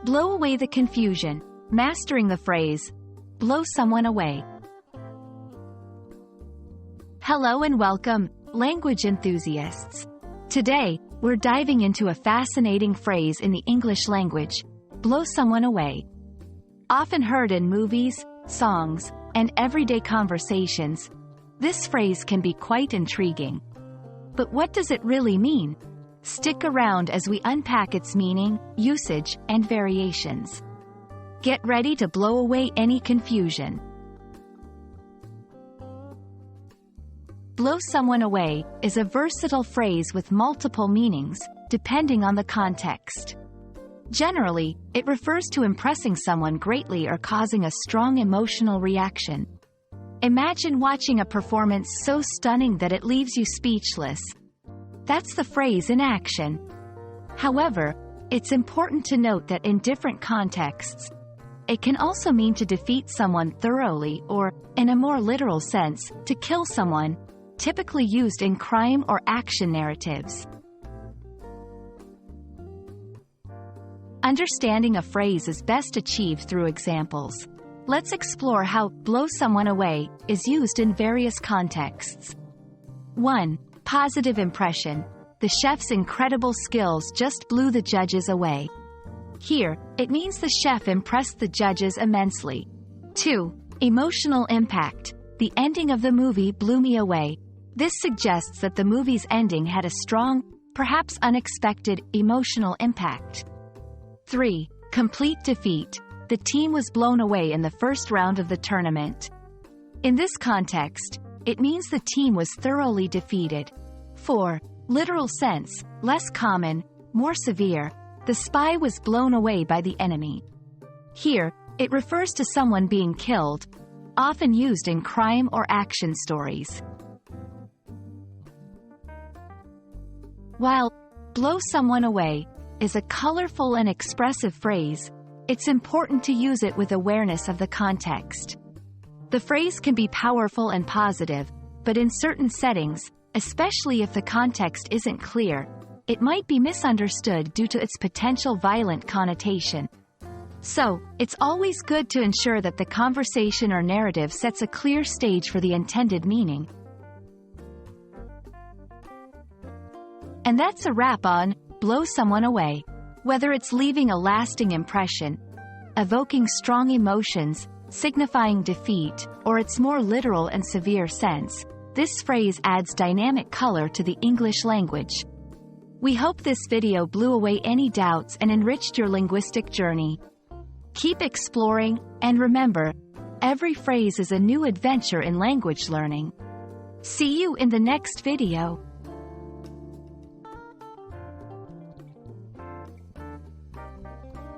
Blow away the confusion, mastering the phrase, blow someone away. Hello and welcome, language enthusiasts. Today, we're diving into a fascinating phrase in the English language, blow someone away. Often heard in movies, songs, and everyday conversations, this phrase can be quite intriguing. But what does it really mean? Stick around as we unpack its meaning, usage, and variations. Get ready to blow away any confusion. Blow someone away is a versatile phrase with multiple meanings, depending on the context. Generally, it refers to impressing someone greatly or causing a strong emotional reaction. Imagine watching a performance so stunning that it leaves you speechless. That's the phrase in action. However, it's important to note that in different contexts, it can also mean to defeat someone thoroughly or, in a more literal sense, to kill someone, typically used in crime or action narratives. Understanding a phrase is best achieved through examples. Let's explore how blow someone away is used in various contexts. 1. Positive impression. The chef's incredible skills just blew the judges away. Here, it means the chef impressed the judges immensely. 2. Emotional impact. The ending of the movie blew me away. This suggests that the movie's ending had a strong, perhaps unexpected, emotional impact. 3. Complete defeat. The team was blown away in the first round of the tournament. In this context, it means the team was thoroughly defeated. 4. Literal sense, less common, more severe. The spy was blown away by the enemy. Here, it refers to someone being killed, often used in crime or action stories. While blow someone away is a colorful and expressive phrase, it's important to use it with awareness of the context. The phrase can be powerful and positive, but in certain settings, especially if the context isn't clear, it might be misunderstood due to its potential violent connotation. So, it's always good to ensure that the conversation or narrative sets a clear stage for the intended meaning. And that's a wrap on blow someone away. Whether it's leaving a lasting impression, evoking strong emotions, signifying defeat, or its more literal and severe sense, this phrase adds dynamic color to the English language. We hope this video blew away any doubts and enriched your linguistic journey. Keep exploring, and remember, every phrase is a new adventure in language learning. See you in the next video.